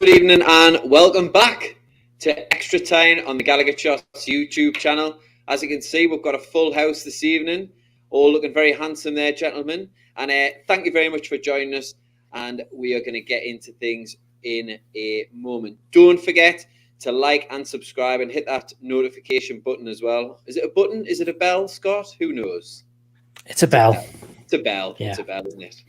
Good evening and welcome back to Extratyne on the Gallowgateshots YouTube channel. As you can see, we've got a full house this evening, all looking very handsome there, gentlemen. And thank you very much for joining us. And we are going to get into things in a moment. Don't forget to like and subscribe and hit that notification button as well. Is it a button? Is it a bell, Scott? Who knows? It's a bell. It's a bell. Yeah. It's a bell, isn't it?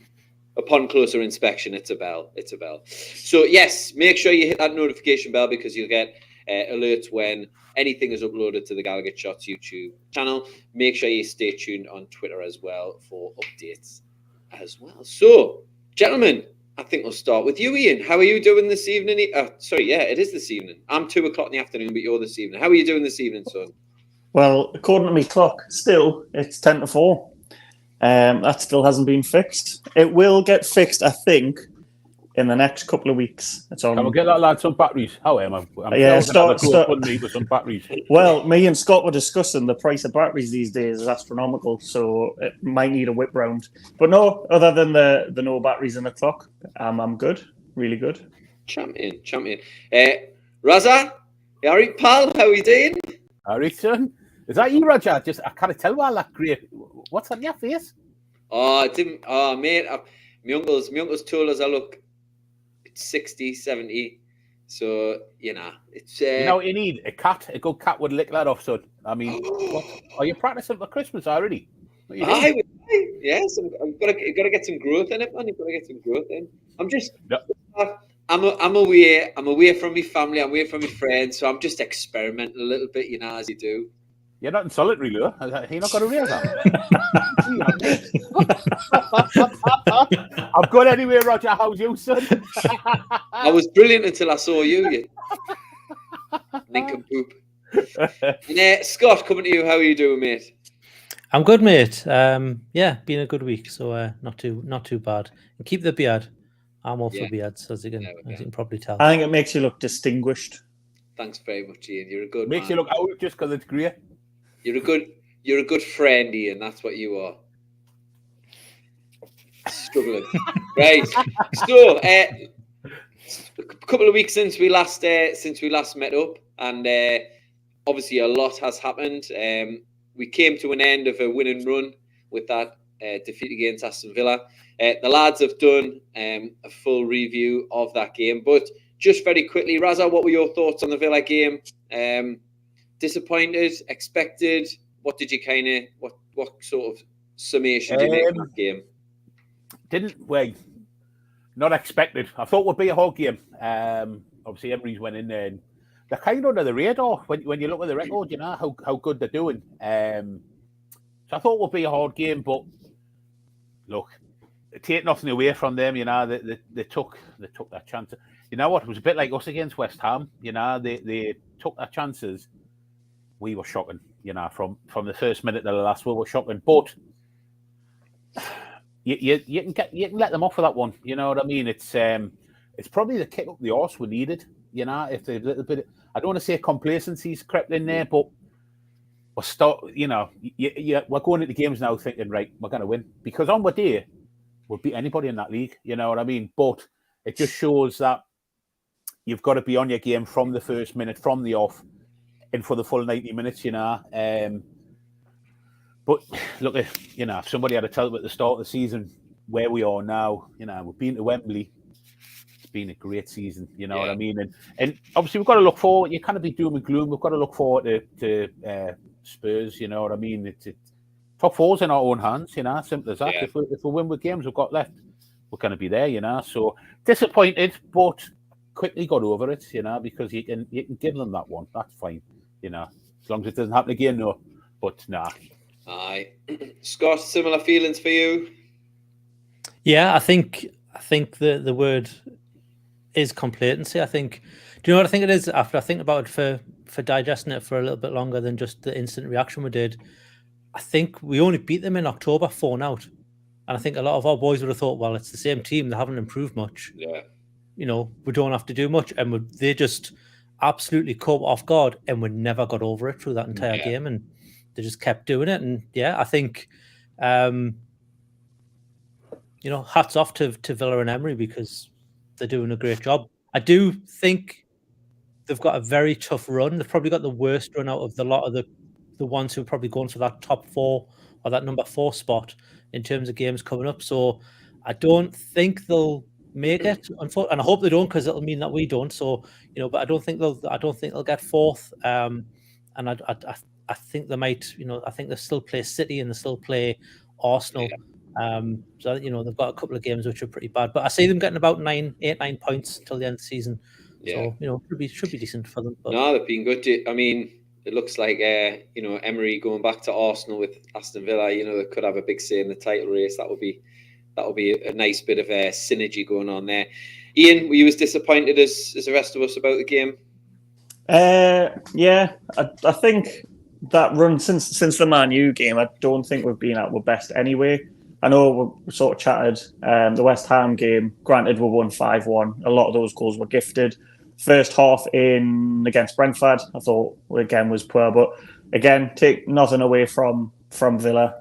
Upon closer inspection, it's a bell. It's a bell. So, yes, make sure you hit that notification bell because you'll get alerts when anything is uploaded to the Gallowgateshots YouTube channel. Make sure you stay tuned on Twitter as well for updates as well. So, gentlemen, I think we'll start with you, Ian. How are you doing this evening? It is this evening. I'm 2 o'clock in the afternoon, but you're this evening. How are you doing this evening, son? Well, according to my clock, still, it's 10 to 4. That still hasn't been fixed. It will get fixed, I think, in the next couple of weeks. Can we get that lad some batteries? How am I? Start with some batteries. Well, me and Scott were discussing the price of batteries these days is astronomical, so it might need a whip round. But no, other than the no batteries in the clock, I'm good, really good. Champion. Raza, you all right, pal? How are you doing? All right, son. Is that you, Roger? I can't tell why that great. What's on your face? Oh, I didn't. Oh, mate. My uncle's told us I look 60, 70. So, it's... You know what you need? A cat. A good cat would lick that off, son. I mean, are you practicing for Christmas already? Yes, I've got to get some growth in it, man. You've got to get some growth in. I'm just... Yep. I'm away from my family. I'm away from my friends. So I'm just experimenting a little bit, as you do. You're not in solitary, Lou. You're not got a real I'm good anyway, Roger. How's you, son? I was brilliant until I saw you nincompoop. And Scott, coming to you. How are you doing, mate? I'm good, mate. Been a good week, so not too bad. And keep the beard. I'm all for beards, as you can probably tell. I think it makes you look distinguished. Thanks very much, Ian. You're a good Makes man. you look out just because it's grey. You're a good friend, Ian. That's what you are. Struggling, right? So, a couple of weeks since we last met up, and obviously a lot has happened. We came to an end of a winning run with that defeat against Aston Villa. The lads have done a full review of that game, but just very quickly, Raza, what were your thoughts on the Villa game? Disappointed, expected? What did you what sort of summation did you make of that game? Not expected. I thought it would be a hard game. Obviously, everybody's went in there and they're kind of under the radar when you look at the record, how good they're doing. So I thought it would be a hard game, but look, take nothing away from them. They took their chance. You know what? It was a bit like us against West Ham. They took their chances. We were shocking. From the first minute to the last, we were shocking. But you can let them off for that one. You know what I mean? It's probably the kick up the arse we needed. If there's a little bit, I don't want to say complacency's crept in there, but we're going into games now thinking, right, we're going to win because on the day we'll beat anybody in that league. You know what I mean? But it just shows that you've got to be on your game from the first minute, from the off, and for the full 90 minutes. But look, if somebody had to tell them at the start of the season where we are now, we've been to Wembley. It's been a great season, what I mean? And obviously we've got to look forward. You can't be doom and gloom. We've got to look forward to Spurs, you know what I mean? It's top four's in our own hands, simple as that. Yeah. If we win with games we've got left, we're going to be there, So disappointed, but quickly got over it, because you can give them that one. That's fine, as long as it doesn't happen again, no. But nah. Aye. Scott, similar feelings for you? Yeah, I think the word is complacency. Do you know what I think it is? After I think about it for digesting it for a little bit longer than just the instant reaction we did, I think we only beat them in October 4-0. And I think a lot of our boys would have thought, well, it's the same team. They haven't improved much. Yeah. We don't have to do much. And they just absolutely caught off guard and we never got over it through that entire game. And they just kept doing it. And I think, hats off to Villa and Emery because they're doing a great job. I do think they've got a very tough run. They've probably got the worst run out of the lot of the ones who are probably going for that top 4 or that number 4 spot in terms of games coming up. So I don't think they'll make it, and I hope they don't, because it'll mean that we don't. So but I don't think they'll get 4th. And I think they might. I think they still play City and they still play Arsenal. So they've got a couple of games which are pretty bad, but I see them getting about 9 points till the end of the season. So should be decent for them. But... No, they've been good. I mean, it looks like Emery going back to Arsenal with Aston Villa. They could have a big say in the title race. That would be a nice bit of synergy going on there. Ian, were you as disappointed as the rest of us about the game? Yeah, I think that run since the Man U game, I don't think we've been at our best anyway. I know we sort of chatted. The West Ham game, granted, we won 5-1. A lot of those goals were gifted. First half against Brentford, I thought again was poor, but again, take nothing away from Villa.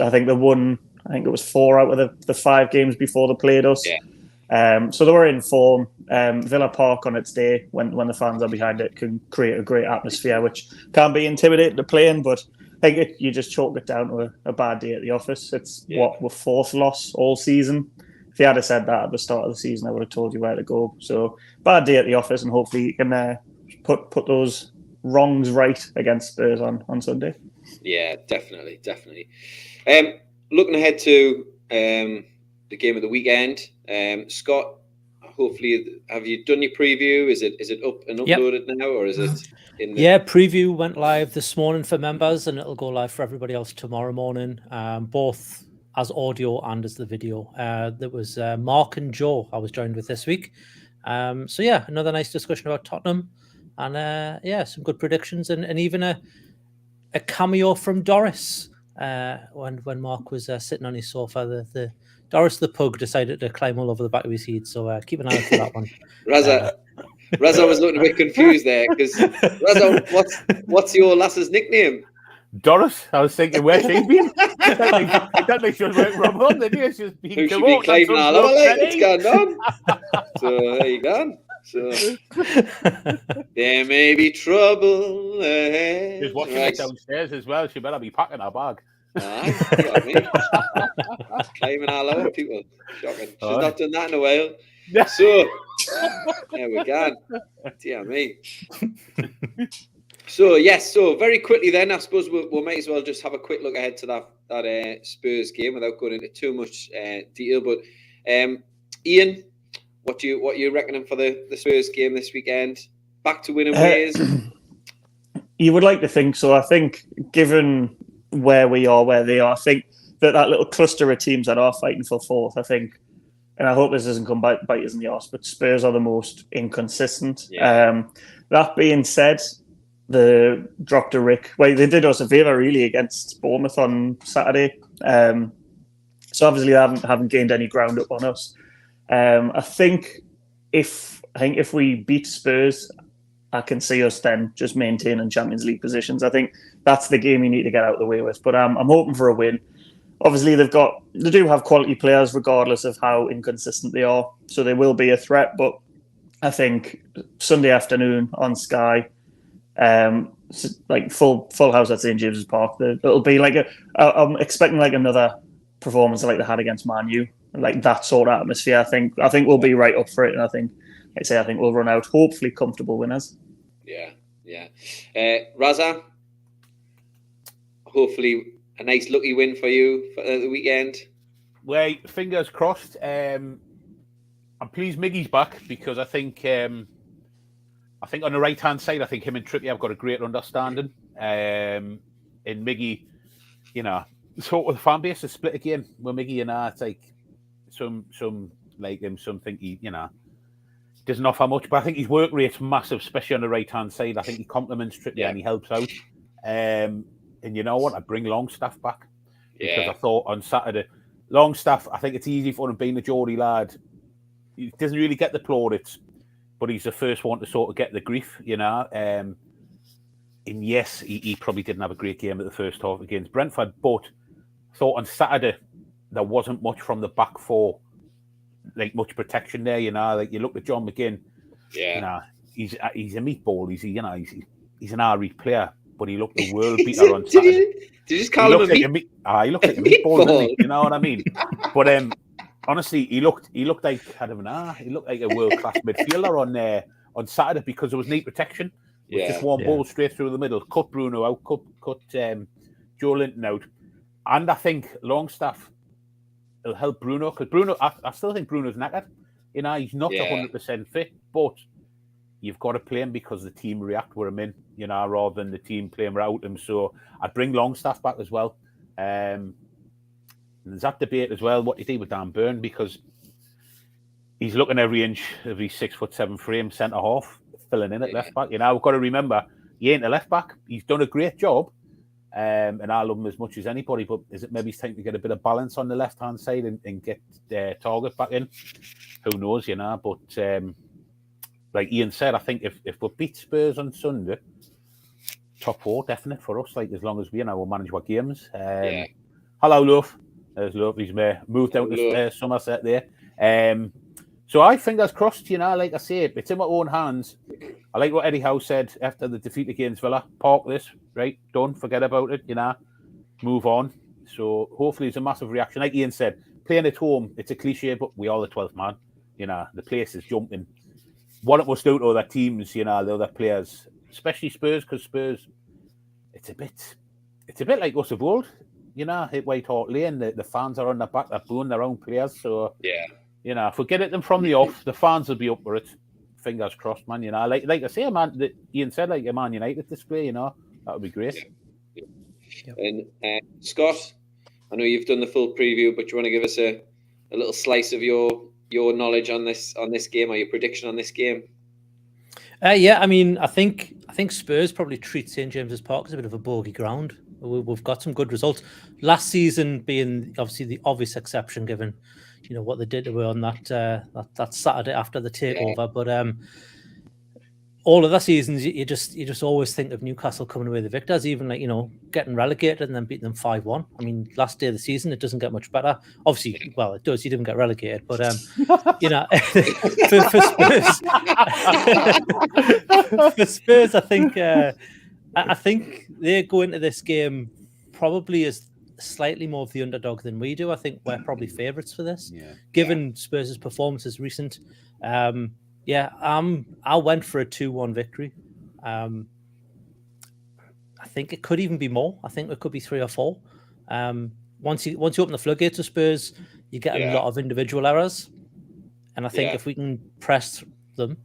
I think they won. I think it was 4 out of the 5 games before they played us. Yeah. So they were in form. Villa Park on its day, when the fans are behind it, can create a great atmosphere, which can be intimidating to play in, but I think you just chalk it down to a bad day at the office. It's we're 4th loss all season. If you had said that at the start of the season, I would have told you where to go. So bad day at the office, and hopefully you can put those wrongs right against Spurs on Sunday. Yeah, definitely. Looking ahead to the game of the weekend, Scott. Hopefully, have you done your preview? Is it up and uploaded now, or is it in the... Yeah, preview went live this morning for members, and it'll go live for everybody else tomorrow morning, both as audio and as the video. There was Mark and Joe I was joined with this week. So yeah, another nice discussion about Tottenham, and some good predictions, and even a cameo from Doris when Mark was sitting on his sofa. The Doris the pug decided to climb all over the back of his head, so keep an eye out for that one. Raza was looking a bit confused there, because Raza, what's your lass's nickname? Doris. I was thinking, where's she been? I don't think she was working from home. She's just been climbing all over, what's going on? So there you go. So there may be trouble ahead. She's watching it downstairs as well. She better be packing her bag. Climbing all over people. Shocking. She's not done that in a while. So there we go. Dear me. So very quickly then, I suppose we might as well just have a quick look ahead to that Spurs game without going into too much detail. But Ian, what you reckoning for the Spurs game this weekend? Back to winning ways? You would like to think so. I think, given where we are, where they are, I think that little cluster of teams that are fighting for 4th, I think, and I hope this doesn't come bite us in the arse, but Spurs are the most inconsistent. Yeah. That being said, they dropped a Rick. Well, they did us a favour really against Bournemouth on Saturday. So obviously they haven't gained any ground up on us. I think if we beat Spurs, I can see us then just maintaining Champions League positions. I think that's the game you need to get out of the way with. But I'm hoping for a win. Obviously, they do have quality players, regardless of how inconsistent they are. So they will be a threat. But I think Sunday afternoon on Sky, like full house at St James's Park, it'll be like I'm expecting like another performance like they had against Man U, like that sort of atmosphere. I think we'll be right up for it, and I think we'll run out hopefully comfortable winners. Yeah. Raza, hopefully a nice lucky win for you for the weekend. Well, fingers crossed. I'm pleased Miggy's back, because I think on the right hand side, I think him and Trippier have got a great understanding. And Miggy, sort of the fan base is split again. With Miggy and I, it's like some like him, some think he, doesn't offer much, but I think his work rate's massive, especially on the right hand side. I think he complements Trippier and he helps out. And you know what? I bring Longstaff back, because I thought on Saturday, Longstaff, I think it's easy for him being a Geordie lad. He doesn't really get the plaudits, but he's the first one to sort of get the grief, And yes, he probably didn't have a great game at the first half against Brentford, but I thought on Saturday there wasn't much from the back four, like much protection there, Like you look at John McGinn, Yeah. He's a meatball. He's an RE player, but he looked a world beater on Saturday. Did you just call him a meat? He looks like a meatball, doesn't he? You know what I mean? But honestly, he looked like he looked like a world class midfielder on Saturday because there was knee protection. With just one ball straight through the middle, cut Bruno out, cut Joe Linton out, and I think Longstaff will help Bruno because Bruno. I still think Bruno's knackered. He's not 100% fit, but you've got to play him because the team react with him in, rather than the team playing without him. So I'd bring Longstaff back as well. There's that debate as well. What do you do with Dan Burn? Because he's looking every inch of his 6'7" frame, centre half, filling in at left back. We've got to remember he ain't a left back. He's done a great job, and I love him as much as anybody. But is it maybe it's time to get a bit of balance on the left hand side and get Target back in? Who knows, But like Ian said, I think if we beat Spurs on Sunday, top 4 definite for us. Like as long as we we'll manage our games. Hello, Love. There's Love. He's moved out to Somerset there. So I fingers crossed. Like I say, it's in my own hands. I like what Eddie Howe said after the defeat against Villa. Park this, right? Done. Forget about it. Move on. So hopefully it's a massive reaction. Like Ian said, playing at home, it's a cliche, but we are the 12th man. The place is jumping. What it must do to other teams, the other players, especially Spurs, because Spurs, it's a bit like us of old, hit White Hart Lane. The fans are on their back, they're booing their own players. So if we get at them from the off, the fans will be up for it. Fingers crossed, man. Like I say, man. Ian said like a Man United display. That would be great. Yeah. And Scott, I know you've done the full preview, but you want to give us a little slice of your knowledge on this game or your prediction on this game? I mean, I think Spurs probably treat St James's Park as a bit of a bogey ground. We've got some good results. Last season being obviously the obvious exception, given what they did to on that Saturday after the takeover. But all of the seasons, you just always think of Newcastle coming away the victors, even like getting relegated and then beating them 5-1. I mean, last day of the season, it doesn't get much better. Obviously, well, it does. You didn't get relegated, but for Spurs, I think they go into this game probably as slightly more of the underdog than we do. I think we're probably favourites for this, given Spurs' performances recent. I went for a 2-1 victory. I think it could even be more. I think it could be 3 or 4. Once you open the floodgates of Spurs, you get a lot of individual errors, and I think if we can press them,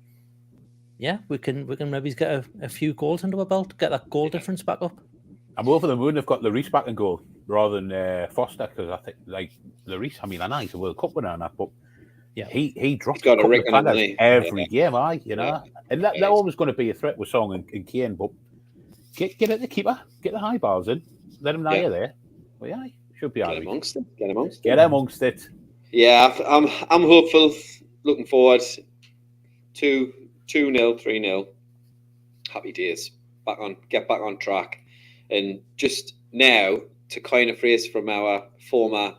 we can maybe get a few goals under our belt, get that goal difference back up. I'm over the moon. They've got Lloris back in goal rather than Foster, because I think like Lloris. I mean, I know he's a World Cup winner and that, but he drops a couple of planners every game, and they're always going to be a threat with Song and Kane. But get at the keeper, get the high bars in, let him know you're there. Well, should be get amongst it. Get amongst it. Yeah, I'm hopeful. Looking forward. 2-0, 3-0. Happy days. Get back on track, and just now to coin a phrase from our former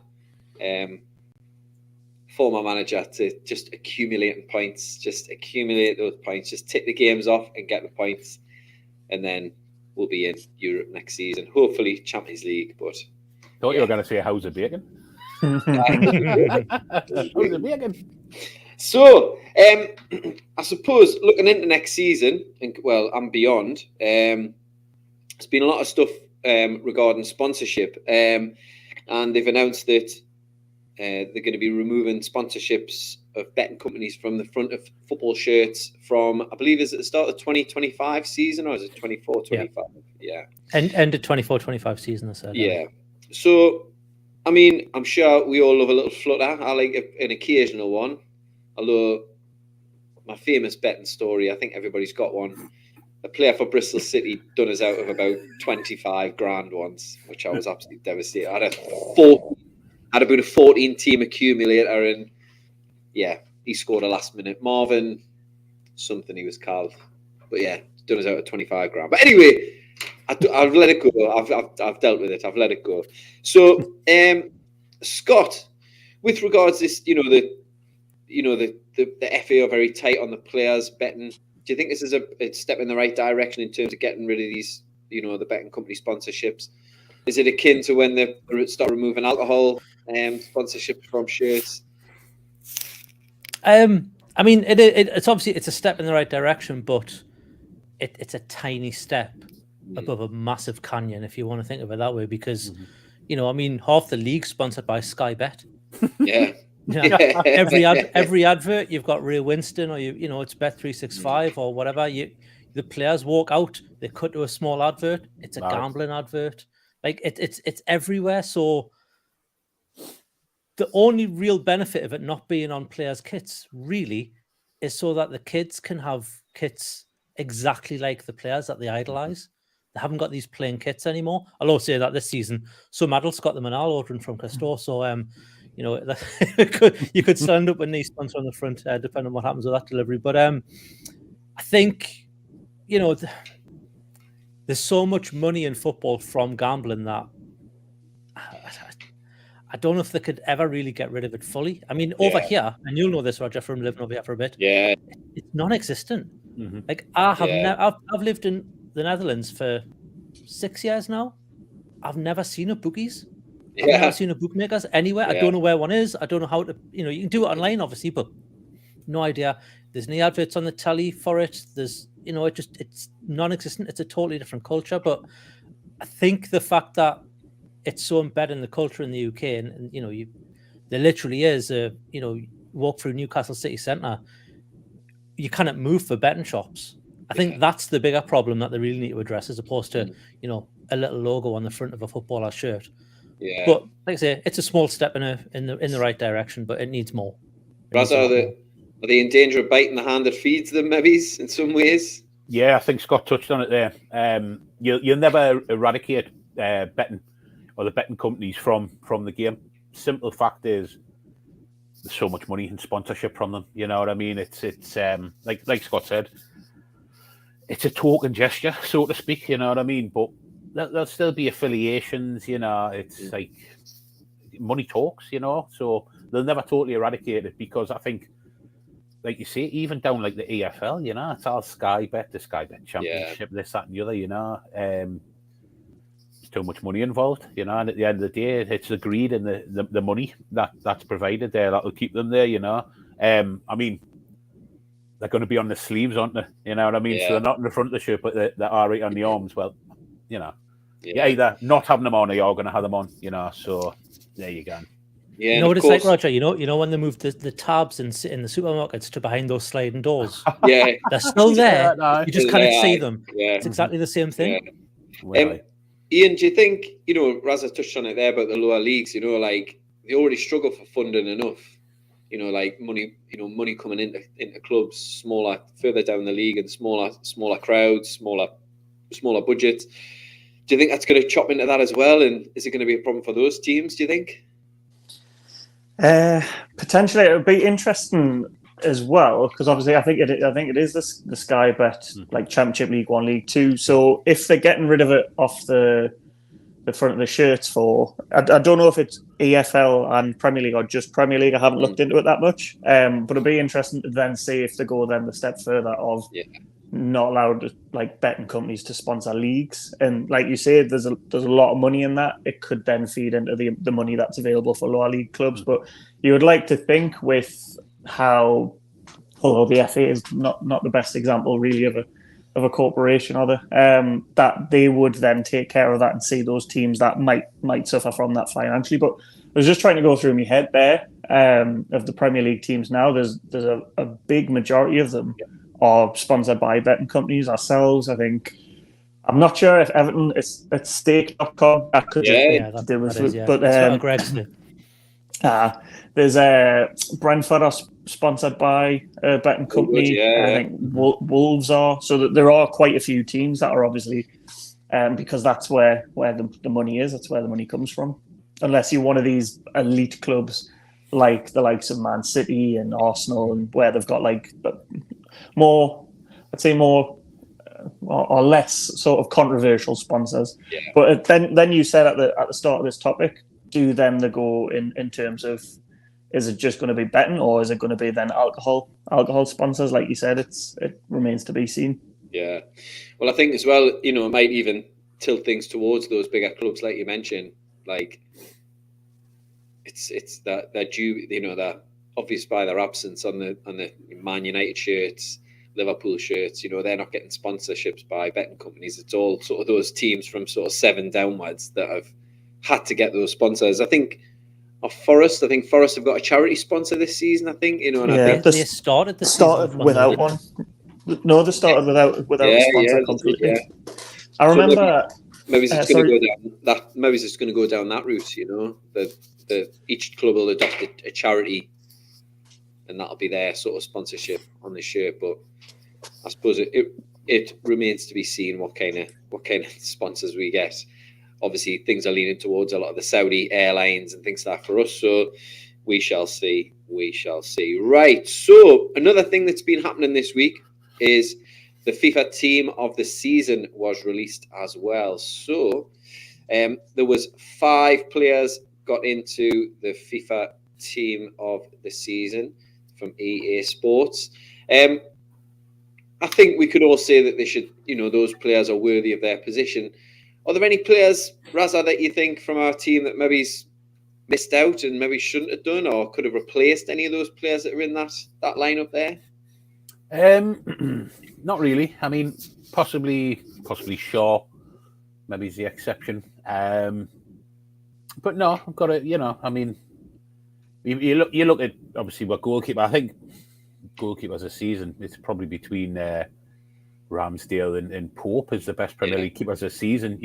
manager, to just accumulating points, just accumulate those points, just tick the games off and get the points, and then we'll be in Europe next season, hopefully Champions League. But thought you were going to say how's the bacon. How's the bacon? So I suppose looking into next season and beyond, there's been a lot of stuff regarding sponsorship, and they've announced that they're going to be removing sponsorships of betting companies from the front of football shirts from, I believe, is it the start of the 2025 season, or is it 24-25? Yeah. End of 24-25 season, I said. Yeah. So, I mean, I'm sure we all love a little flutter. I like an occasional one. Although my famous betting story, I think everybody's got one. A player for Bristol City done us out of about 25 grand once, which I was absolutely devastated. I had about a 14-team accumulator, and he scored a last minute. Marvin, something he was called, but done us out of 25 grand. But anyway, I've let it go. I've dealt with it. I've let it go. So, Scott, with regards to this, the FA are very tight on the players betting. Do you think this is a step in the right direction in terms of getting rid of these, the betting company sponsorships? Is it akin to when they start removing alcohol sponsorships from shirts? I mean, it's obviously it's a step in the right direction, but it's a tiny step above a massive canyon, if you want to think of it that way, because I mean, half the league's sponsored by Sky Bet. Yeah. Every advert you've got Ray Winston, or it's Bet365 or whatever. The players walk out, they cut to a small advert. It's a gambling advert. Like it's everywhere. So the only real benefit of it not being on players' kits really is so that the kids can have kits exactly like the players that they idolize. They haven't got these plain kits anymore. I'll also say that this season, some adults got them and all ordering from Castor. So, you could stand up with knee sponsor on the front, depending on what happens with that delivery. But I think, there's so much money in football from gambling that I don't know if they could ever really get rid of it fully. I mean, over here, and you'll know this, Roger, from living over here for a bit. Yeah, it's non-existent. Like I've lived in the Netherlands for 6 years now. I've never seen a bookies. I've never seen a bookmakers anywhere. I don't know where one is. I don't know how to. You can do it online, obviously, but no idea. There's no adverts on the telly for it. There's, it's non-existent. It's a totally different culture. But I think the fact that it's so embedded in the culture in the UK, and there literally is walk through Newcastle city centre, you cannot move for betting shops. I think that's the bigger problem that they really need to address, as opposed to a little logo on the front of a footballer's shirt. Yeah. But like I say, it's a small step in the right direction, but it needs more. Are they in danger of biting the hand that feeds them, maybe, in some ways? Yeah, I think Scott touched on it there. You'll never eradicate betting or the betting companies from the game. Simple fact is, there's so much money in sponsorship from them. You know what I mean? It's like Scott said, it's a token gesture, so to speak. You know what I mean? But there'll still be affiliations. It's like money talks. So they'll never totally eradicate it, because I think, like you say, even down like the EFL, it's all Sky Bet, the Sky Bet Championship, this, that, and the other. There's too much money involved, and at the end of the day, it's the greed and the money that's provided there that'll keep them there. I mean, they're going to be on the sleeves, aren't they? You know what I mean? So they're not in the front of the shirt, but they are right on the arms. Well, you're either not having them on or you're going to have them on. So there you go. Yeah, you know what it's like, Roger? You know when they moved the tabs in the supermarkets to behind those sliding doors? Yeah. They're still there. No. You just can't see them. Yeah. It's exactly the same thing. Yeah. Ian, do you think, Raza touched on it there about the lower leagues, like they already struggle for funding enough, like money coming into clubs smaller, further down the league, and smaller crowds, smaller budgets. Do you think that's going to chop into that as well? And is it going to be a problem for those teams, do you think? Potentially, it would be interesting as well, because obviously I think it is the Sky Bet, like Championship, League 1, League 2. So if they're getting rid of it off the front of the shirts I don't know if it's EFL and Premier League or just Premier League. I haven't looked into it that much. But it'd be interesting to then see if they go then the step further of not allowed like betting companies to sponsor leagues. And like you said, there's a lot of money in that. It could then feed into the money that's available for lower league clubs. But you would like to think, with how, although the FA is not the best example really of a corporation, that they would then take care of that and see those teams that might suffer from that financially. But I was just trying to go through my head there of the Premier League teams now. There's a big majority of them are sponsored by betting companies. Ourselves, I think. I'm not sure if Everton it's stake.com. That could but Greg's did. There's Brentford are sponsored by a betting company. I think Wolves are. So that there are quite a few teams that are obviously because that's where the money is. That's where the money comes from. Unless you're one of these elite clubs like the likes of Man City and Arsenal, and where they've got like more or less sort of controversial sponsors. Yeah. But then you said at the start of this topic, do then they go in terms of is it just going to be betting, or is it going to be then alcohol sponsors? Like you said, it remains to be seen. Yeah. Well, I think as well, it might even tilt things towards those bigger clubs, like you mentioned. Like, it's that they're due, they're obvious by their absence on the Man United shirts, Liverpool shirts. They're not getting sponsorships by betting companies. It's all sort of those teams from sort of 7 downwards that have had to get those sponsors. I think Forest have got a charity sponsor this season. I think I think they started without one. No, they started without a sponsor completely. Yeah. I remember. Maybe it's going to go down that. Maybe it's going to go down that route. That each club will adopt a charity, and that'll be their sort of sponsorship on the shirt. But I suppose it remains to be seen what kind of sponsors we get. Obviously, things are leaning towards a lot of the Saudi airlines and things like that for us. So we shall see. We shall see. Right. So another thing that's been happening this week is the FIFA team of the season was released as well. So there was 5 players got into the FIFA team of the season from EA Sports. I think we could all say that they should, those players are worthy of their position. Are there any players, Raza, that you think from our team that maybe's missed out and maybe shouldn't have done, or could have replaced any of those players that are in that lineup there? Not really. I mean, possibly Shaw, maybe is the exception. But no, I've got to, I mean, you look at obviously what goalkeeper. I think goalkeepers a season, it's probably between Ramsdale and Pope is the best Premier League keepers a season.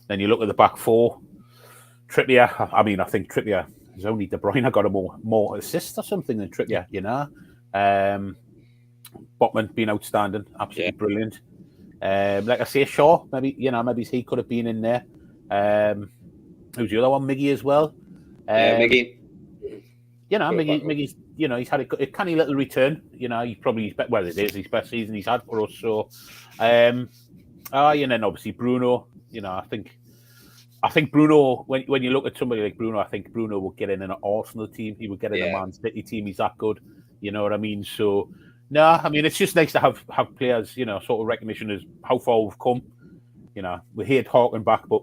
Then you look at the back 4, Trippier. I mean, I think Trippier is only De Bruyne got a more assists or something than Trippier. Botman being outstanding, absolutely brilliant. Like I say, Shaw, maybe he could have been in there. Who's the other one? Miggy as well. Miggy. Miggy's. He's had a canny little return. He's probably it is his best season he's had for us. So, and then obviously Bruno. I think Bruno. When you look at somebody like Bruno, I think Bruno will get in an Arsenal team. He would get in a Man City team. He's that good. You know what I mean? So. No, I mean, it's just nice to have players, sort of recognition as how far we've come. We hate harking back, but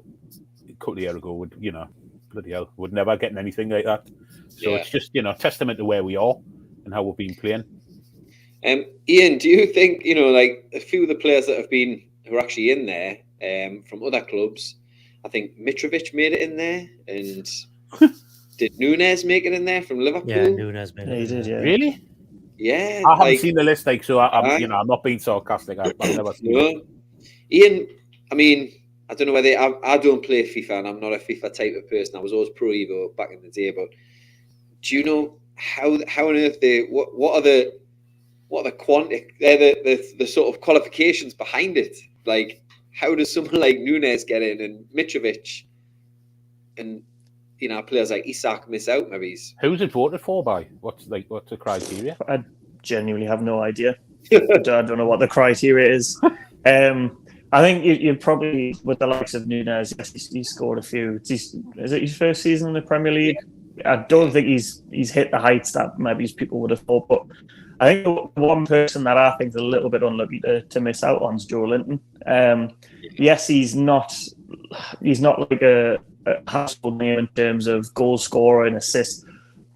a couple of years ago, bloody hell, would never getting anything like that. So it's just, testament to where we are and how we've been playing. Ian, do you think, like a few of the players that who are actually in there from other clubs, I think Mitrovic made it in there, and did Nunes make it in there from Liverpool? Yeah, Nunes made it. He did, yeah. Really? Yeah, I haven't seen the list, so I'm not being sarcastic. I've never seen it. Ian, I mean, I don't know whether I don't play FIFA, and I'm not a FIFA type of person. I was always Pro Evo back in the day, but do you know how on earth what are the the sort of qualifications behind it? Like, how does someone like Nunes get in and Mitrovic and players like Isak miss out? Maybe who's it voted for by? What's the criteria? I genuinely have no idea. I don't know what the criteria is. I think you probably, with the likes of Nunes, yes, he scored a few. Is it his first season in the Premier League? I don't think he's hit the heights that maybe people would have thought. But I think one person that I think is a little bit unlucky to miss out on is Joe Linton. Yes, he's not like a household name in terms of goal scorer and assist,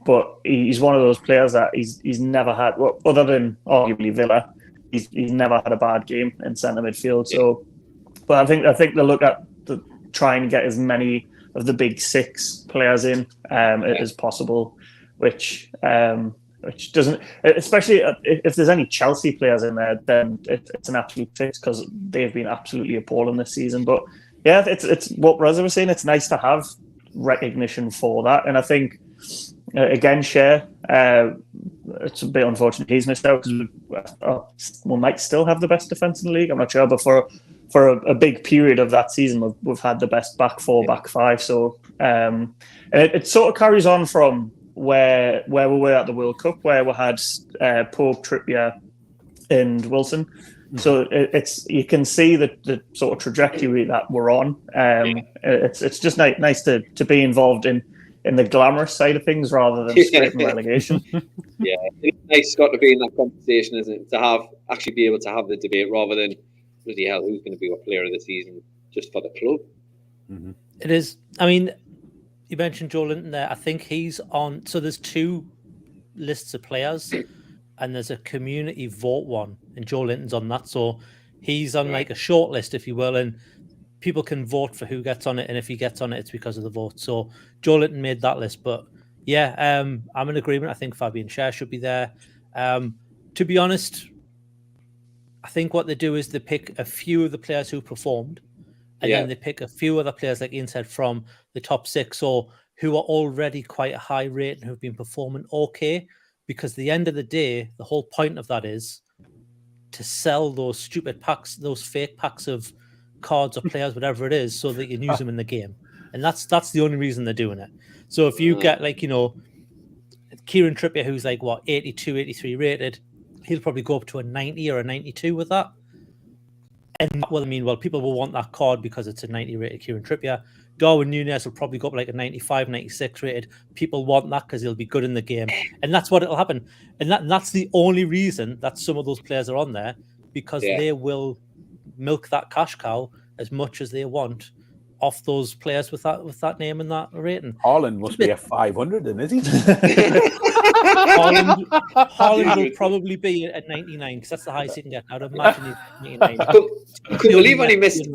but he's one of those players that he's never had, other than arguably Villa, he's never had a bad game in centre midfield. So, but I think they look at trying to get as many of the big 6 players in as possible, which doesn't, especially if there's any Chelsea players in there, then it's an absolute fix because they've been absolutely appalling this season. But yeah, it's what Raza was saying. It's nice to have recognition for that, and I think again, Cher, it's a bit unfortunate he's missed out because we might still have the best defense in the league. I'm not sure, but for a big period of that season, we've had the best back 4, back 5. So and it sort of carries on from where we were at the World Cup, where we had Pope, Trippier, and Wilson. So it's you can see the sort of trajectory that we're on. It's just nice to be involved in in the glamorous side of things rather than scraping relegation. Yeah, it's nice, Scott, to be in that conversation, isn't it? To actually be able to have the debate rather than, bloody hell, who's going to be our player of the season just for the club? Mm-hmm. It is. I mean, you mentioned Joe Linton there. I think he's on. So there's two lists of players, and there's a community vote one, and Joe Linton's on that. So he's on like a short list, if you will, and people can vote for who gets on it, and if he gets on it, it's because of the vote. So Joe Linton made that list, but yeah, I'm in agreement. I think Fabian Schär should be there. To be honest, I think what they do is they pick a few of the players who performed, and then they pick a few other players, like Ian said, from the top 6 or who are already quite a high rate and who've been performing okay. Because at the end of the day, the whole point of that is to sell those stupid packs, those fake packs of cards or players, whatever it is, so that you can use them in the game. And that's the only reason they're doing it. So if you get like, Kieran Trippier, who's like 82, 83 rated, he'll probably go up to a 90 or a 92 with that. And people will want that card because it's a 90 rated Kieran Trippier. Darwin Núñez will probably go up like a 95, 96 rated. People want that because he'll be good in the game. And that's what it'll happen. And that's the only reason that some of those players are on there, because they will milk that cash cow as much as they want off those players with that name and that rating. Haaland must be a 500 then, is he? Haaland will probably be at 99 because that's the highest he can get. I'd imagine he's 99. I couldn't believe when he missed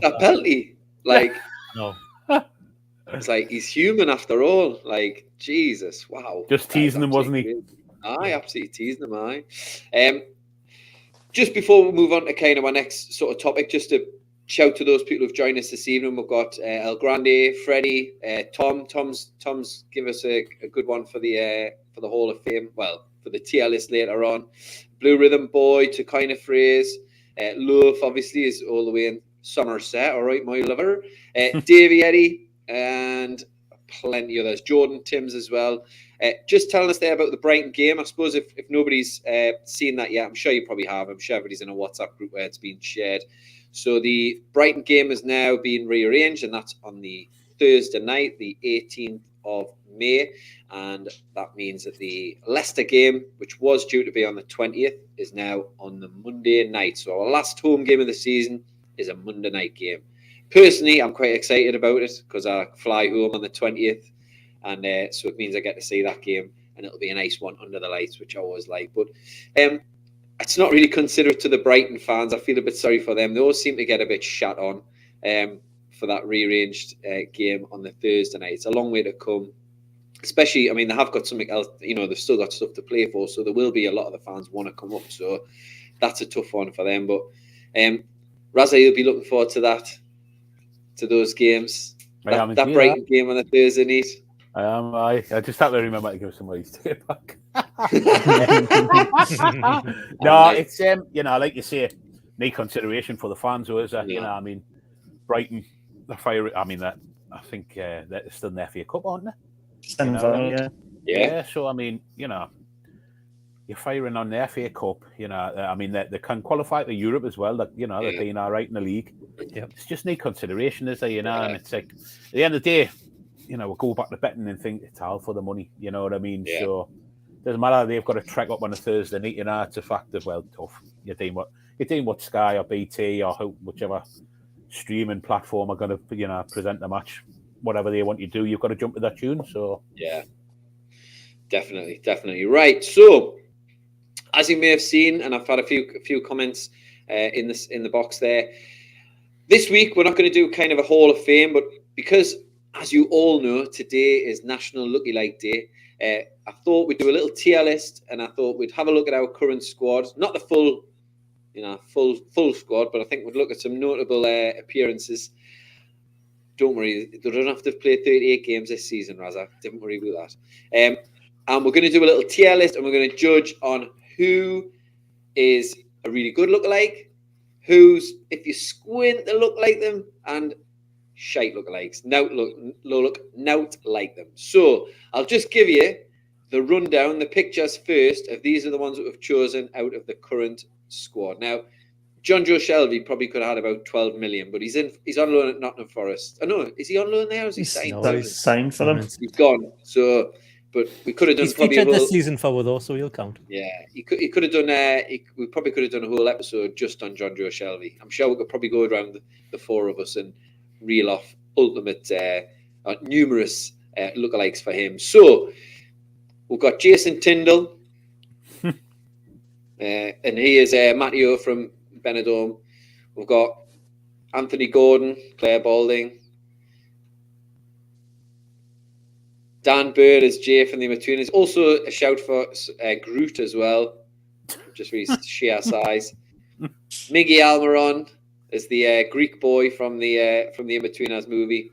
that penalty. Like, no, it's like he's human after all. Like, Jesus, wow. Just teasing him, wasn't he? Aye, absolutely teasing him. Aye. Just before we move on to kind of our next sort of topic, just to shout to those people who've joined us this evening. We've got El Grande, Freddie, Tom. Tom's give us a good one for the Hall of Fame. Well, for the tier list later on. Blue Rhythm Boy to kind of phrase. Love obviously is all the way in Somerset. All right, my lover. Davey Eddie and plenty others. Jordan Timms as well. Just telling us there about the Brighton game. I suppose if nobody's seen that yet, I'm sure you probably have. I'm sure everybody's in a WhatsApp group where it's been shared. So the Brighton game is now being rearranged, and that's on the Thursday night, the 18th of May. And that means that the Leicester game, which was due to be on the 20th, is now on the Monday night. So our last home game of the season is a Monday night game. Personally, I'm quite excited about it because I fly home on the 20th. And so it means I get to see that game, and it'll be a nice one under the lights, which I always like. But it's not really considered to the Brighton fans. I feel a bit sorry for them. They always seem to get a bit shut on for that rearranged game on the Thursday night. It's a long way to come. Especially, I mean, they have got something else, they've still got stuff to play for. So there will be a lot of the fans want to come up. So that's a tough one for them. But Raza, you'll be looking forward to that, to those games. That Brighton game on the Thursday night. I just have to remember to give somebody tape back. No, it's like you say, need consideration for the fans, though, is it? Brighton, they're fire. I think they're still in the FA Cup, aren't they? Yeah. So you're firing on the FA Cup. They can qualify for Europe as well. That they're doing all right in the league. Yep. It's just need consideration, is there? And it's like at the end of the day. We'll go back to betting and think it's all for the money. You know what I mean? Yeah. So it doesn't matter. They've got to trek up on a Thursday night. It's a fact of tough. You're doing what Sky or BT or whichever streaming platform are going to present the match. Whatever they want you to do, you've got to jump to that tune. So yeah, definitely right. So as you may have seen, and I've had a few comments in the box there. This week we're not going to do kind of a Hall of Fame, but because, as you all know, today is National Lookalike Day. I thought we'd do a little tier list, and I thought we'd have a look at our current squad. Not the full squad, but I think we'd look at some notable appearances. Don't worry, they don't have to play 38 games this season, Raza. Don't worry about that. And we're going to do a little tier list, and we're going to judge on who is a really good lookalike, who's, if you squint, they look like them, and shite lookalikes. Not like them. So I'll just give you the rundown, the pictures first of these are the ones that we've chosen out of the current squad. Now, John Joe Shelby probably could have had about 12 million, but he's on loan at Nottingham Forest. Oh no, is he on loan there or is he signed? He's signed for them. He's gone. So, but we could have done He's probably featured this season for though, so he'll count. Yeah, he could have done. We probably could have done a whole episode just on John Joe Shelby. I'm sure we could probably go around the four of us and reel off numerous lookalikes for him. So we've got Jason Tyndall, and he is Matteo from Benidorm. We've got Anthony Gordon, Claire Balding, Dan Bird is Jay from the Imatunas. Also a shout for Groot as well, just for his sheer size. Miggy Almiron is the Greek boy from the Imatunas movie.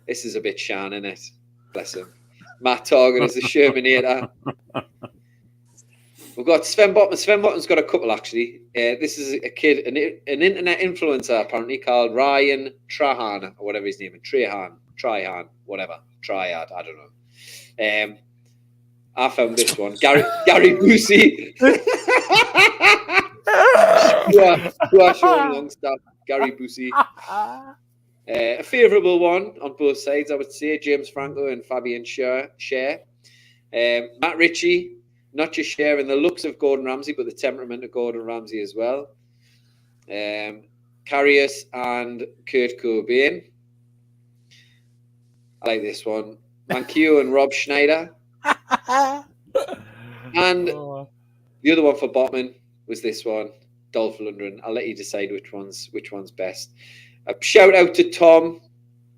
This is a bit shan, isn't it? Bless him. Matt Target is the Shermanator. We've got Sven Botman. Sven Botman's got a couple, actually. This is a kid, an internet influencer, apparently, called Ryan Trahan, or whatever his name is. Trihan, whatever. Triad, I don't know. I found this one. Gary Busey. who are showing Longstaff. Gary Busey. A favourable one on both sides, I would say. James Franco and Fabian Scher. Matt Ritchie, not just sharing the looks of Gordon Ramsay, but the temperament of Gordon Ramsay as well. Karius and Kurt Cobain. I like this one. Mankiw and Rob Schneider. And the other one for Botman was this one, Dolph Lundgren. I'll let you decide which one's best. A shout out to Tom,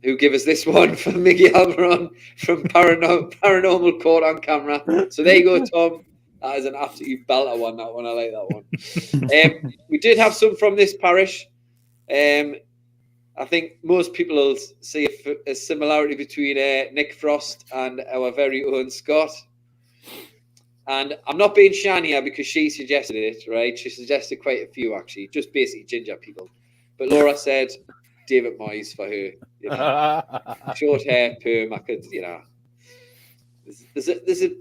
who gave us this one for Miggy Almiron from Paranormal Court on Camera. So there you go, Tom. That is an absolute belter one, that one. I like that one. We did have some from this parish. I think most people will see a similarity between Nick Frost and our very own Scott. And I'm not being shan here because she suggested it, right? She suggested quite a few, actually, just basically ginger people. But Laura said David Moyes for her. You know. Short hair, perm, I could, you know. There's a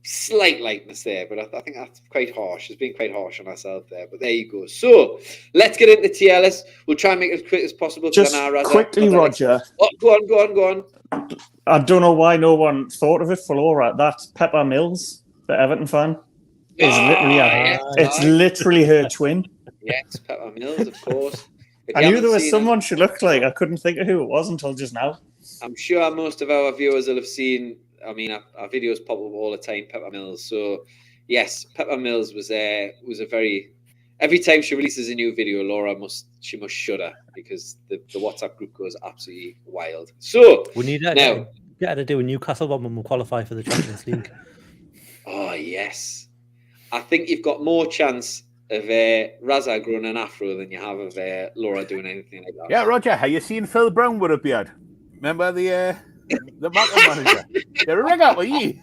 slight lightness there, but I think that's quite harsh. It's been quite harsh on herself there, but there you go. So let's get into the tier list. We'll try and make it as quick as possible. Just quickly, Roger. Oh, go on. I don't know why no one thought of it for Laura. That Pepper Mills, the Everton fan, is literally her twin. Yes, Pepper Mills, of course. I knew there was someone she looked like. I couldn't think of who it was until just now. I'm sure most of our viewers will have seen. I mean, our videos pop up all the time, Pepper Mills. So, yes, Pepper Mills was a very... Every time she releases a new video, Laura must shudder because the WhatsApp group goes absolutely wild. So, we need now to do a Newcastle one when we qualify for the Champions League. Oh, yes. I think you've got more chance of Raza growing an afro than you have of Laura doing anything like that. Yeah, Roger, have you seen Phil Brown with a beard? Remember the Macklin manager? You're a ring up with you.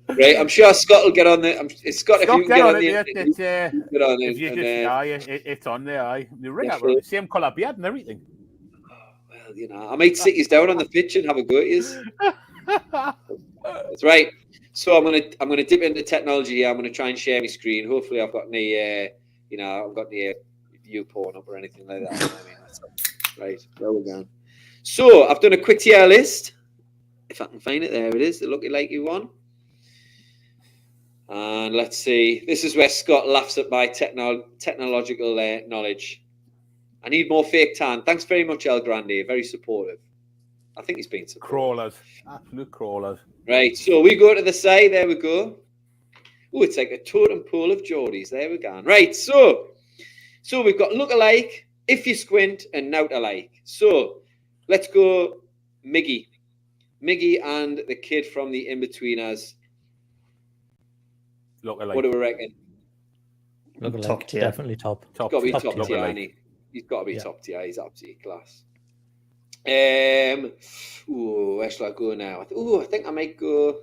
Right, I'm sure Scott will get on there. Scott, if you can get on there, it's on there. Aye, the ring up, the same colour beard and everything. Oh, well, you know, I might sit you down on the pitch and have a go at you. That's right. So I'm gonna dip into technology here. I'm gonna try and share my screen. Hopefully, I've got any I've got any view porn up or anything like that. I mean, that's right. There we go. So I've done a quick tier list. If I can find it, there it is. The Lookalikes one. And let's see. This is where Scott laughs at my technological knowledge. I need more fake tan. Thanks very much, El Grande. Very supportive. I think he's been supportive. Crawlers. Absolute crawlers. Right. So we go to the side. There we go. Oh, it's like a totem pole of Geordies. There we go. Right. So we've got Lookalike, If You Squint, and Now to Like. So let's go Miggy. Miggy and the kid from the In-Betweeners. Lookalike. What do we reckon? Lookalike, top tier. Definitely top. He's got to be top tier, hasn't he? He's got to be top tier. He's absolutely class. Where shall I go now? I think I might go.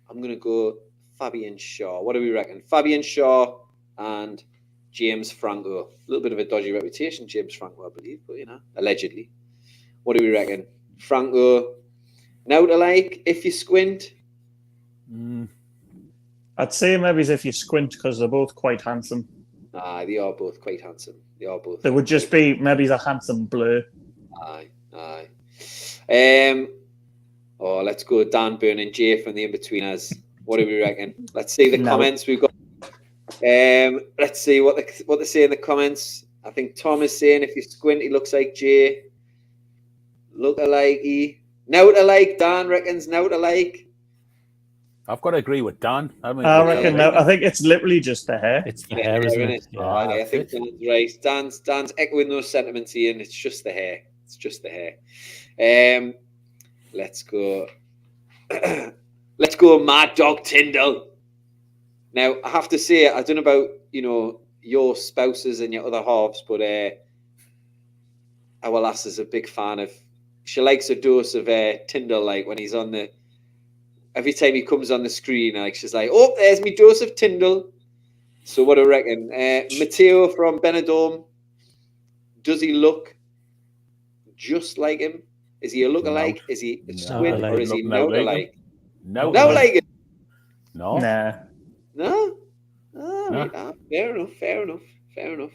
I'm going to go Fabian Shaw. What do we reckon? Fabian Shaw and James Franco. A little bit of a dodgy reputation, James Franco, I believe, but allegedly. What do we reckon? Franco. Now to Like, If You Squint. I'd say maybe if you squint because they're both quite handsome. They are both quite handsome. They are both. They would just be maybe the handsome blur. Aye. Let's go Dan Byrne and Jay from the in-betweeners. What do we reckon? Let's see the comments we've got. Let's see what they say in the comments. I think Tom is saying if you squint, he looks like Jay. Lookalike. Now-to-like. Dan reckons now-to-like. I've got to agree with Dan. I reckon. I think it's literally just the hair. It's the hair, isn't it? Yeah, I think Dan's right. Dan's echoing those sentiments, Ian. It's just the hair. It's just the hair. Let's go. Let's go, Mad Dog Tyndall. Now, I have to say, I don't know about your spouses and your other halves, but our lass is a big fan of. She likes a dose of Tyndall, like when he's on the. Every time he comes on the screen, like she's like, "Oh, there's me dose of Tyndall." So, what do I reckon? Matteo from Benidorm. Does he look just like him? Is he a lookalike? Is he a squid or is he no-alike? No-like him? No. Nah. No? Right. Fair enough.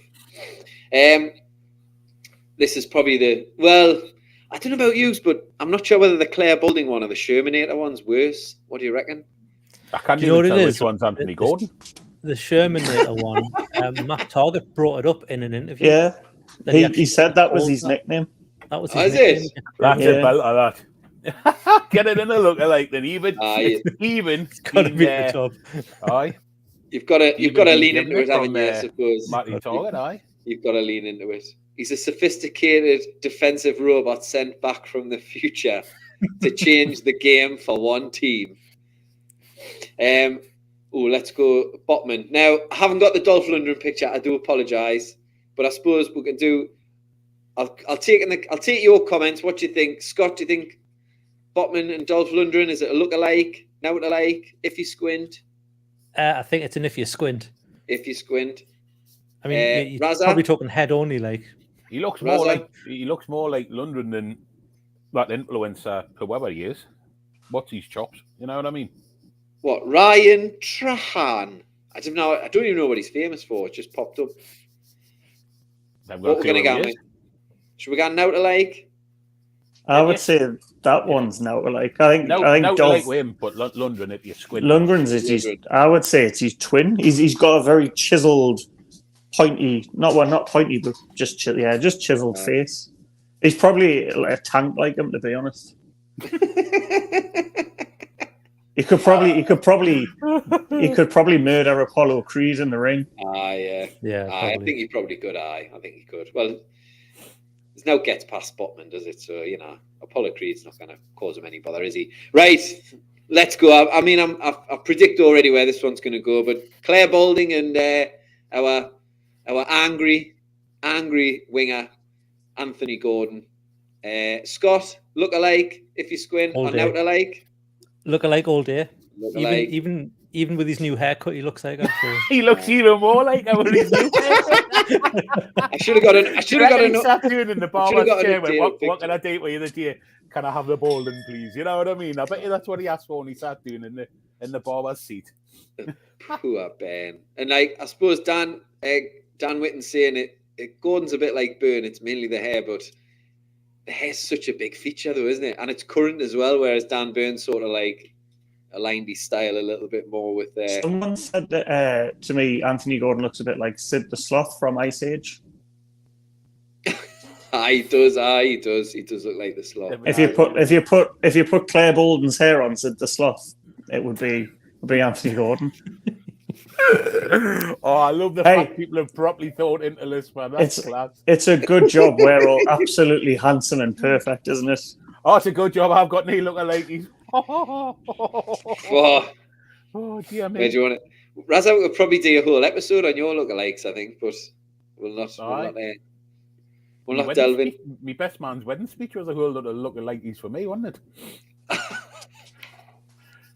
This is probably I don't know about you, but I'm not sure whether the Claire Building one or the Shermanator one's worse. What do you reckon? I can't even tell which one's Anthony Gordon. The Shermanator one, Matt Target brought it up in an interview. Yeah. He said that was his nickname. That was his nickname. That's about that. Get it in a lookalike then even. It's gotta be the top. Aye. You've got to lean into it, haven't you? I suppose. Matty Target, aye. You've got to lean into it. He's a sophisticated defensive robot sent back from the future to change the game for one team. Let's go Botman. Now, I haven't got the Dolph Lundgren picture. I do apologise, but I suppose we can do. I'll take your comments. What do you think, Scott? Do you think Botman and Dolph Lundgren is it a lookalike, now-alike? If you squint, I think it's an if you squint. If you squint, I mean, you're probably talking head only, like. He looks more like Lundgren than that influencer, whoever he is. What's his chops? You know what I mean? What, Ryan Trahan? I don't even know what he's famous for. It just popped up. What we're going to go with? Should we go now-to-like? I would say that one's now-to-like. I think Dolph with him, but Lundgren if you squint. Lundgren's is I would say it's his twin. He's got a very chiseled, pointy, not pointy, but just chiseled face. He's probably a tank like him, to be honest. He could probably murder Apollo Creed in the ring. Yeah. I think he probably could. I think he could. Well, there's no gets past Botman, does it? So Apollo Creed's not going to cause him any bother, is he? Right, let's go. I mean, I predict already where this one's going to go, but Claire Balding and our angry winger Anthony Gordon. Scott, look-alike if you squint, or now-alike. Look-alike all day. Look-alike. Even with his new haircut, he looks like him. He looks even more like him with his new haircut. I should have got an. Sat doing in the barber's chair. What can I do for you this year? Can I have the Bolden, please? You know what I mean? I bet you that's what he asked for when he sat doing in the barber's seat. Poor Ben. And I suppose Dan Whitten's saying it. Gordon's a bit like Byrne. It's mainly the hair, but the hair's such a big feature, though, isn't it? And it's current as well. Whereas Dan Byrne's sort of like aligned his style a little bit more with. Someone said that, to me, Anthony Gordon looks a bit like Sid the Sloth from Ice Age. He does. He does look like the Sloth. If you put Claire Bolden's hair on Sid the Sloth, it would be Anthony Gordon. I love the fact people have properly thought into this, man. That's class. It's a good job. We're all absolutely handsome and perfect, isn't it? Oh, it's a good job. I've got no lookalikes. Dear me. Where do you want it? Razza would probably do a whole episode on your lookalikes, I think, but we'll not delve in. My best man's wedding speech was a whole lot of lookalikes for me, wasn't it?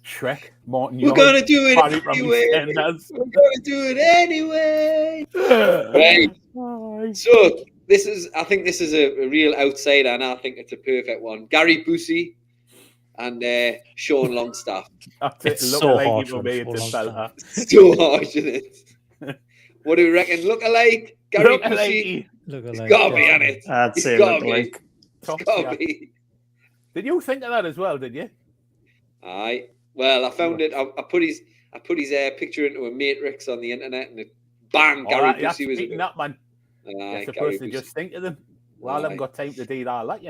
Shrek, Martin. We're going to do it anyway. Right. So I think this is a real outsider, and I think it's a perfect one. Gary Busey and Sean Longstaff. It's Look so like harsh for on me, Sean it's a fella. So harsh, isn't it? What do we reckon? Look-alike? Gary Look Busey? Look It's alike, got to be yeah. on it. I'd It's say got to look be. like. It's got to be. Did you think of that as well? Did you? Aye. Well, I found it. I put his picture into a matrix on the internet, and it, bang, Gary That's Busey was in beating it. up, man. Aye, You're Gary supposed to Busey. just think of them. Well, I haven't Aye. got time to do that. Like,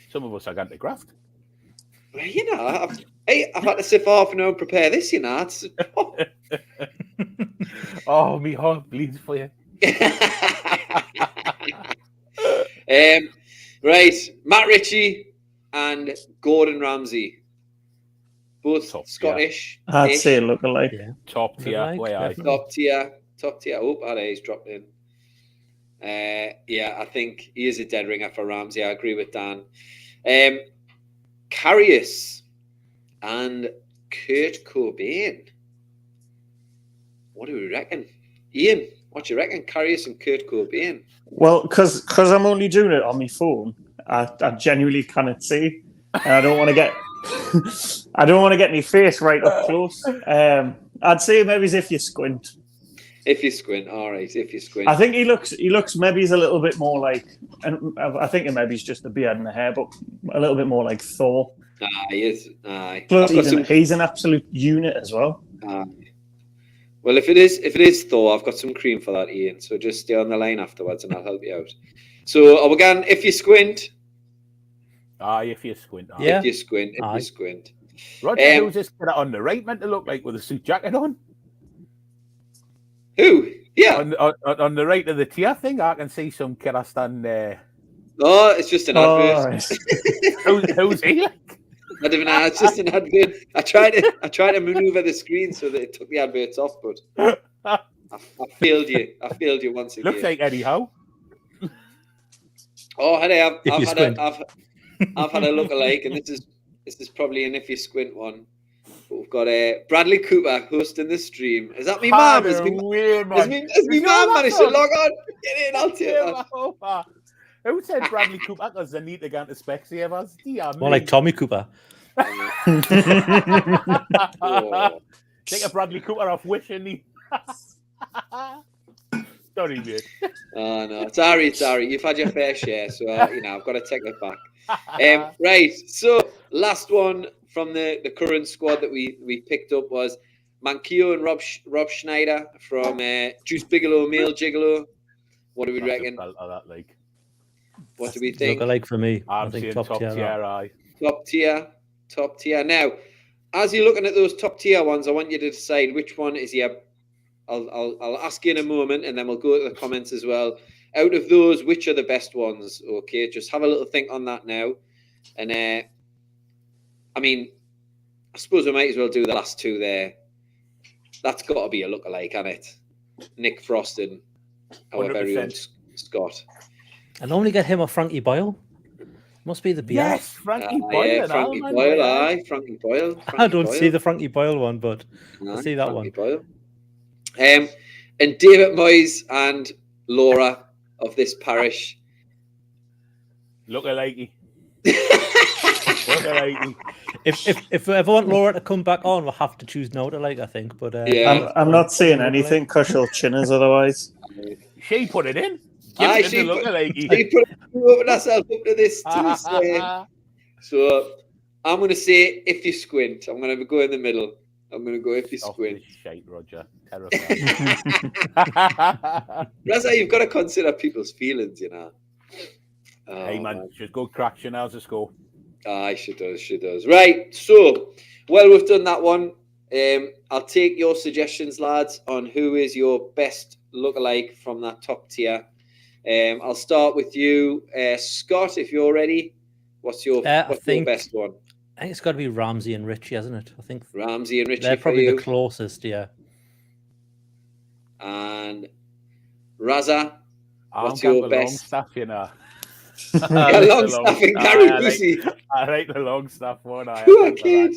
some of us are going to graft. Well, I've had to sit for half an hour and prepare this, It's, Oh, me heart bleeds for you. Right, Matt Ritchie and Gordon Ramsay, both Top tier. Scottish. I'd say look alike. Yeah. Top tier. Look-alike, Way I. definitely. Top tier. Oh, he's dropped in. I think he is a dead ringer for Ramsey. I agree with Dan. Karius and Kurt Cobain. What do we reckon? Ian, what do you reckon? Karius and Kurt Cobain. Well, because I'm only doing it on my phone, I genuinely cannot see, and I don't want to get my face right up close. I'd say maybe if you squint. If you squint, all right. If you squint, I think he looks maybe he's a little bit more like, and I think maybe it's just the beard and the hair, but a little bit more like Thor. he is. Aye. Plus, he's an absolute unit as well. Well, if it is Thor, I've got some cream for that, Ian. So just stay on the line afterwards, and I'll help you out. So again, if you squint. If you squint. Yeah. If you squint. Roger, who's this kid on the right meant to look like with a suit jacket on? Who? Yeah. On the right of the tier thing, I can see some kid stand there. Oh, it's just an advert. Right. Who's he like? I don't know. It's just an advert. I tried to maneuver the screen so that it took the adverts off, but I failed you. I failed you once again. Looks like Eddie Howe. Oh, I've had a look alike, and this is probably an if you squint one. But we've got Bradley Cooper hosting the stream. Is that me, mum? Has me mum managed to log on? Get in, I'll take that. Who said Bradley Cooper? Because they need to go into Specsavers. More like Tommy Cooper. Take a Bradley Cooper off wishing he. Sorry, mate. Oh no, it's Ari. You've had your fair share, so I've got to take it back. Right. So last one from the current squad that we picked up was Manquillo and Rob Schneider from Juice Bigelow, Male Gigolo. What do we reckon? What do we think? Look alike for me. I think top tier. Top tier. Now, as you're looking at those top tier ones, I want you to decide which one is your. I'll ask you in a moment, and then we'll go to the comments as well. Out of those, which are the best ones? Okay, just have a little think on that now. And I suppose we might as well do the last two there. That's got to be a lookalike, hasn't it? Nick Frost and our very own Scott. I normally get him or Frankie Boyle. Must be the BS. Yes, Frankie Boyle. Yeah, Frankie Boyle, Frankie Boyle. I don't see the Frankie Boyle one, but I see that Frankie one. Boyle. And David Moyes and Laura of this parish. Lookalike. If we ever want Laura to come back on, we'll have to choose no to like, I think. But I'm not saying anything because she'll chin us otherwise. She put it in. She put herself up to this too. So I'm going to say if you squint. I'm going to go in the middle. I'm going to go if you squint. Shite, Roger. Terrifying. Raza, you've got to consider people's feelings, Oh, hey, man. She's good crack. She knows the score. Aye, she does. Right, so, well, we've done that one. I'll take your suggestions, lads, on who is your best lookalike from that top tier. I'll start with you, Scott, if you're ready. What's your best one? I think it's got to be Ramsey and Richie, hasn't it? I think Ramsey and Richie. They're probably the closest, yeah. And Raza, what's your your best? Long staff, long staff and Gary Busey. I like the long staff one. Poor kid.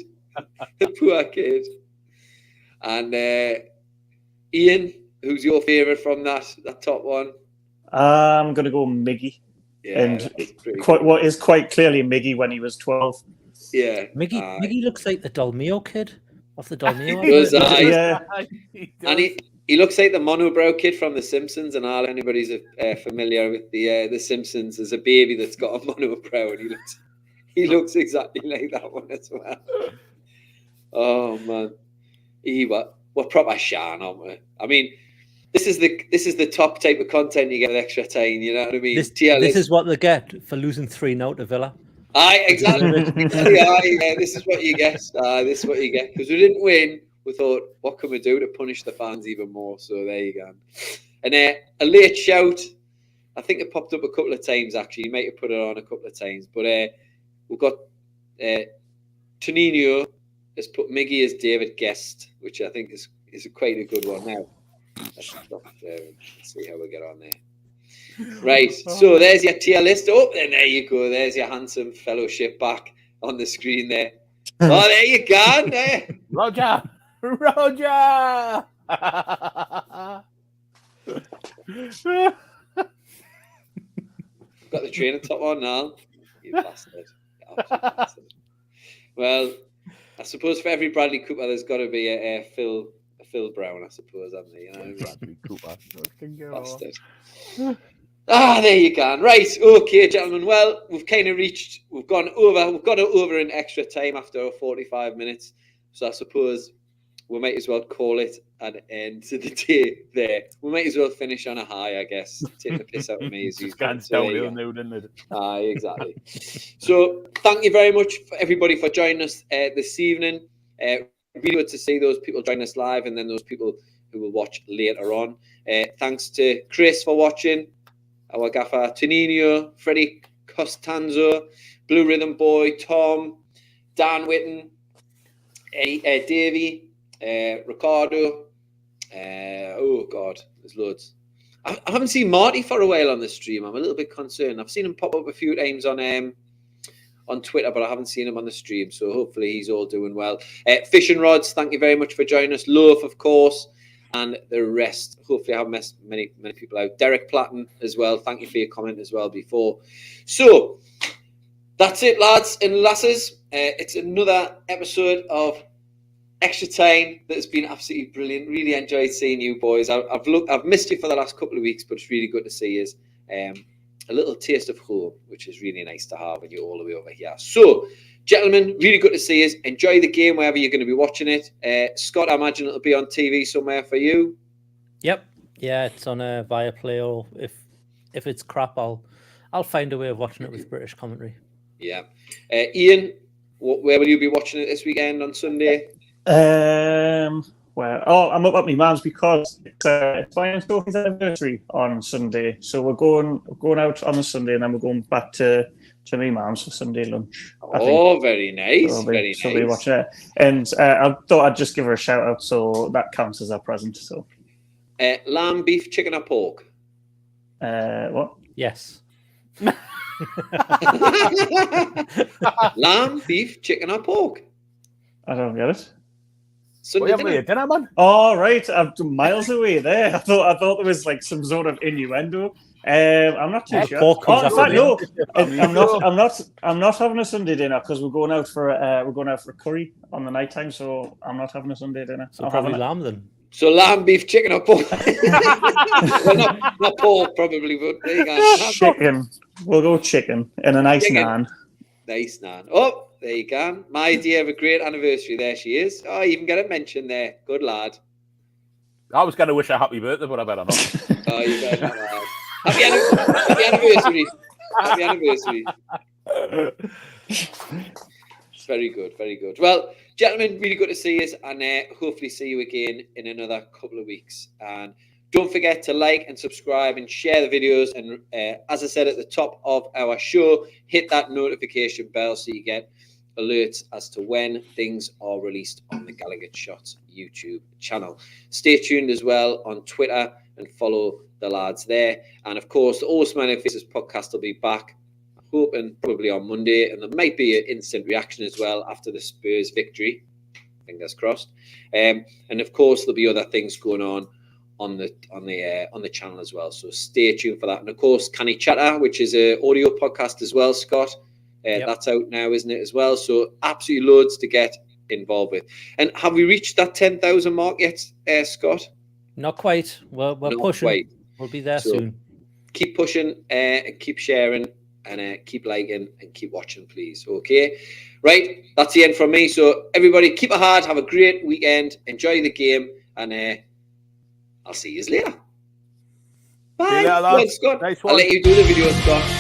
The poor kid. And Ian, who's your favourite from that top one? I'm going to go Miggy. Yeah, and what is quite clearly Miggy when he was 12. Yeah. Miggy looks like the Dolmio kid off the Dolmio. Does, Yeah. And he looks like the monobrow kid from The Simpsons, and all anybody's familiar with the Simpsons, as a baby that's got a monobrow, and he looks exactly like that one as well. Oh man, we're proper shan, aren't we? I mean, this is the top type of content you get with Extratyne. You know what I mean? This is what they get for losing 3-0 to Villa. Aye, exactly. Aye, this is what you get. This is what you get, because we didn't win. We thought, what can we do to punish the fans even more? So there you go. And a late shout. I think it popped up a couple of times, actually. You might have put it on a couple of times. But we've got Tonino has put Miggy as David Guest, which I think is quite a good one. Now, let's see how we get on there. Right, so there's your tier list. Oh, and there you go. There's your handsome fellowship back on the screen there. Oh, there you go. There. Roger! Got the training top on now. You bastard. Bastard. Well, I suppose for every Bradley Cooper, there's got to be a Phil Brown, I suppose, hasn't there? You know, Bradley Cooper. Bastard. There you go. Right, okay, gentlemen. Well, we've gone over in extra time after 45 minutes. So I suppose we might as well call it an end to the day there. We might as well finish on a high, I guess. Take the piss out of me as you can. Exactly. So thank you very much, everybody, for joining us this evening. Really good to see those people join us live, and then those people who will watch later on. Thanks to Chris for watching, our gaffer, Tonino, Freddie Costanzo, Blue Rhythm Boy, Tom, Dan Whitten, Davey, Ricardo. Oh God, there's loads. I haven't seen Marty for a while on the stream. I'm a little bit concerned. I've seen him pop up a few times on Twitter, but I haven't seen him on the stream. So hopefully he's all doing well. Fishing Rods, thank you very much for joining us. Loaf, of course, and the rest. Hopefully I haven't messed many people out. Derek Platten as well. Thank you for your comment as well before. So that's it, lads and lasses. It's another episode of Extratyne that has been absolutely brilliant. Really enjoyed seeing you boys. I've missed you for the last couple of weeks, but it's really good to see you. A little taste of home, which is really nice to have when you're all the way over here. So, gentlemen, really good to see you. Enjoy the game wherever you're going to be watching it. Scott, I imagine it'll be on TV somewhere for you. Yep. Yeah, it's on Viaplay, or if it's crap, I'll find a way of watching it with British commentary. Yeah. Ian, where will you be watching it this weekend on Sunday? I'm up at my mum's because it's my Sophie's anniversary on Sunday. So we're going out on the Sunday, and then we're going back to my mum's for Sunday lunch. Very nice. So we'll be watching it. And I thought I'd just give her a shout out, so that counts as our present. So lamb, beef, chicken, or pork? What? Yes. Lamb, beef, chicken, or pork? I don't get it. Sunday dinner, man. Oh, right. I'm miles away there. I thought there was like some sort of innuendo. I'm not too sure. No. I'm not having a Sunday dinner because we're going out for a curry on the night time. So I'm not having a Sunday dinner. So probably lamb then. So lamb, beef, chicken, or pork? Well, not pork, probably, but there you go. Chicken. We'll go chicken and a nice naan. Nice naan. Oh, there you go. My idea of a great anniversary. There she is. Oh, you even get it mentioned there. Good lad. I was going to wish her happy birthday, but I better not. Oh, you better not, lad. Happy anniversary. Happy anniversary. Very good, very good. Well, gentlemen, really good to see you, and hopefully see you again in another couple of weeks. And don't forget to like and subscribe and share the videos. And as I said at the top of our show, hit that notification bell so you get alerts as to when things are released on the Gallowgateshots YouTube channel. Stay tuned as well on Twitter and follow the lads there. And of course, the All Smiling Faces podcast will be back, hoping probably on Monday, and there might be an instant reaction as well after the Spurs victory. Fingers crossed. And of course, there'll be other things going on the channel as well. So stay tuned for that. And of course, Canny Chatter, which is an audio podcast as well, Scott. That's out now, isn't it, as well? So absolutely loads to get involved with. And have we reached that 10,000 mark yet, Scott? Not quite. We're Not pushing. quite. We'll be there So, soon. Keep pushing, and keep sharing, and keep liking, and keep watching, please. Okay? Right, that's the end from me. So everybody, keep it hard. Have a great weekend. Enjoy the game, and I'll see you later. Bye. See you later, lads. Scott. Nice I'll one. let you do the video, Scott.